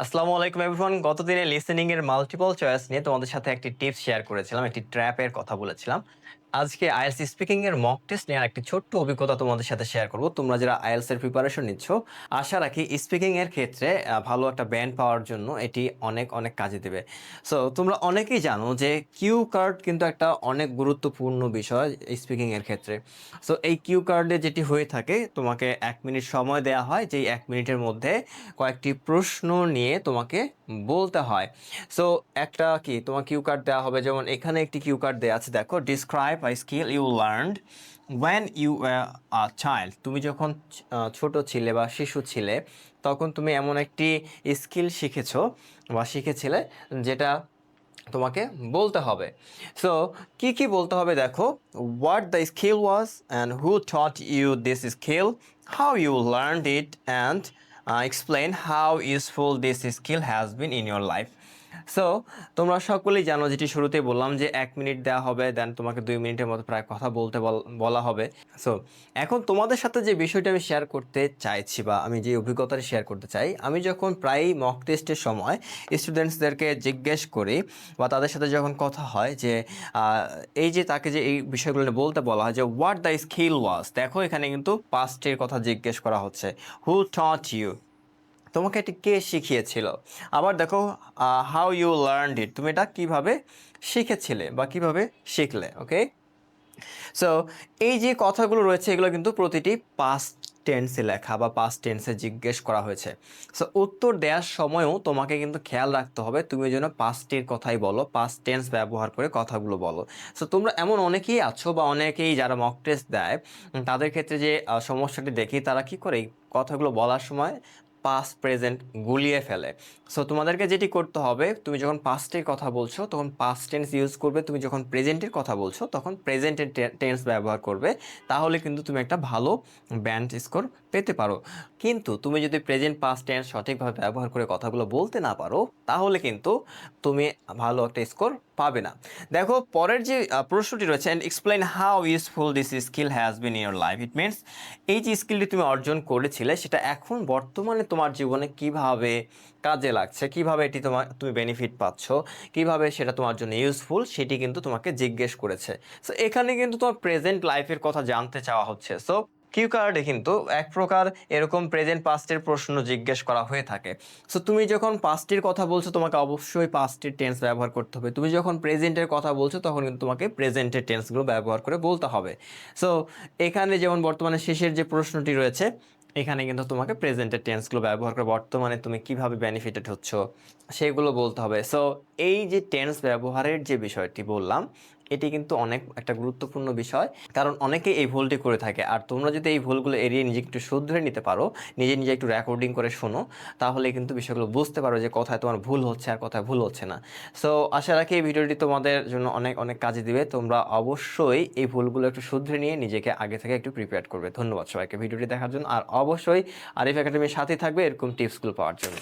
আসসালামু আলাইকুম everyone. গতদিনে listening এর মাল্টিপল চয়েস নিয়ে তোমাদের সাথে একটি টিপস শেয়ার করেছিলাম, একটি ট্র্যাপের কথা বলেছিলাম। আজকে আইএলটিএস স্পিকিং এর মক টেস্ট নেওয়ার একটি ছোট্ট অভিজ্ঞতা তোমাদের সাথে শেয়ার করব। তোমরা যারা আইএলটিএস এর প্রিপারেশন নিচ্ছ, আশা রাখি স্পিকিং এর ক্ষেত্রে ভালো একটা ব্যান্ড পাওয়ার জন্য এটি অনেক অনেক কাজে দেবে। সো তোমরা অনেকেই জানো যে কিউ কার্ড কিন্তু একটা অনেক গুরুত্বপূর্ণ বিষয় স্পিকিং এর ক্ষেত্রে। সো এই কিউ কার্ডে যেটি হয়ে থাকে, তোমাকে 1 মিনিট সময় দেওয়া হয়, যেই 1 মিনিটের মধ্যে কয়েকটি প্রশ্ন নিয়ে তোমাকে বলতে হয়। সো একটা কি তোমার কিউ কার্ড দেওয়া হবে, যেমন এখানে একটি কিউ কার্ড দেওয়া আছে, দেখো, describe a skill you learned when you a child. তুমি যখন ছোট ছিলে বা শিশু ছিলে, তখন তুমি এমন একটি স্কিল শিখেছো বা শিখেছিলে যেটা তোমাকে বলতে হবে। সো কি কি বলতে হবে দেখো, what the skill was and who taught you this skill, how you learned it and explain how useful this skill has been in your life. So তোমরা সকলেই জানো, যেটি শুরুতেই বললাম, যে 1 মিনিট দেওয়া হবে, দেন তোমাকে 2 মিনিটের মতো প্রায় কথা বলতে বলা হবে। সো এখন তোমাদের সাথে যে বিষয়টা আমি শেয়ার করতে চাইছি বা আমি যে অভিজ্ঞতাটা শেয়ার করতে চাই, আমি যখন প্রায়ই মক টেস্টের সময় স্টুডেন্টসদেরকে জিজ্ঞেস করি বা তাদের সাথে যখন কথা হয় যে এই যে তাকে যে এই বিষয়গুলো নিয়ে বলতে বলা হয়, যে হোয়াট দ্য স্কিল ওয়াজ, দেখো এখানে কিন্তু পাস্টের কথা জিজ্ঞেস করা হচ্ছে। হু টট ইউ, তোমাকে এটি কে শিখিয়েছিল। আবার দেখো, হাউ ইউ লার্নড ইট, তুমি এটা কীভাবে শিখেছিলে বা কীভাবে শিখলে। ওকে, সো এই যে কথাগুলো রয়েছে, এগুলো কিন্তু প্রতিটি পাস্ট টেন্সে লেখা বা পাস্ট টেন্সে জিজ্ঞেস করা হয়েছে। সো উত্তর দেওয়ার সময়ও তোমাকে কিন্তু খেয়াল রাখতে হবে, তুমি যেন পাস্টের কথাই বলো, পাস্ট টেন্স ব্যবহার করে কথাগুলো বলো। সো তোমরা এমন অনেকেই আছো বা অনেকেই যারা মক টেস্ট দেয়, তাদের ক্ষেত্রে যে সমস্যাটি দেখি, তারা কি করে এই কথাগুলো বলার সময় পাস্ট প্রেজেন্ট গুলিয়ে ফেলে। সো তোমাদেরকে যেটি করতে হবে, তুমি যখন পাস্টের কথা বলছো তখন পাস্ট টেন্স ইউজ করবে, তুমি যখন প্রেজেন্টের কথা বলছো তখন প্রেজেন্টের টেন্স ব্যবহার করবে। তাহলে কিন্তু তুমি একটা ভালো ব্যান্ড স্কোর পেতে পারো। কিন্তু তুমি যদি প্রেজেন্ট পাস্ট টেন্স সঠিকভাবে ব্যবহার করে কথাগুলো বলতে না পারো, তাহলে কিন্তু তুমি ভালো একটা স্কোর পাবে না। দেখো পরের যে প্রশ্নটি রয়েছে, and explain how useful this skill has been in your life. It means এই যে স্কিলটি তুমি অর্জন করেছিলে, সেটা এখন বর্তমানে তোমার জীবনে কিভাবে কাজে লাগছে, কিভাবে এটি তুমি বেনিফিট পাচ্ছ, কিভাবে সেটা তোমার জন্য ইউজফুল, সেটি কিন্তু তোমাকে জিজ্ঞেস করেছে। সো এখানে কিন্তু তোমার প্রেজেন্ট লাইফের কথা জানতে চাওয়া হচ্ছে। সো কিউ কার্ডে কিন্তু এক প্রকার এরকম প্রেজেন্ট পাস্টের প্রশ্ন জিজ্ঞেস করা হয়ে থাকে। সো তুমি যখন পাস্টের কথা বলছো, তোমাকে অবশ্যই পাস্টের টেন্স ব্যবহার করতে হবে। তুমি যখন প্রেজেন্টের কথা বলছো, তখন কিন্তু তোমাকে প্রেজেন্টের টেন্সগুলো ব্যবহার করে বলতে হবে। সো এখানে যেমন বর্তমানে শেষের যে প্রশ্নটি রয়েছে, এখানে কিন্তু তোমাকে প্রেজেন্টের টেন্সগুলো ব্যবহার করে বর্তমানে তুমি কিভাবে বেনিফিটেড হচ্ছ সেগুলো বলতে হবে। সো এই যে টেন্স ব্যবহারের যে বিষয়টি বললাম, এটি কিন্তু অনেক একটা গুরুত্বপূর্ণ বিষয়, কারণ অনেকে এই ভুলটি করে থাকে। আর তোমরা যদি এই ভুলগুলো এড়িয়ে নিজেকে একটু শুধরে নিতে পারো, নিজে নিজে একটু রেকর্ডিং করে শোনো, তাহলে কিন্তু বিষয়গুলো বুঝতে পারো যে কোথায় তোমার ভুল হচ্ছে আর কোথায় ভুল হচ্ছে না। সো আশা রাখি এই ভিডিওটি তোমাদের জন্য অনেক অনেক কাজে দিবে। তোমরা অবশ্যই এই ভুলগুলো একটু শুধরে নিয়ে নিজেকে আগে থেকে একটু প্রিপেয়ার করবে। ধন্যবাদ সবাইকে ভিডিওটি দেখার জন্য, আর অবশ্যই আরিফ একাডেমির সাথেই থাকবে এরকম টিপসগুলো পাওয়ার জন্য।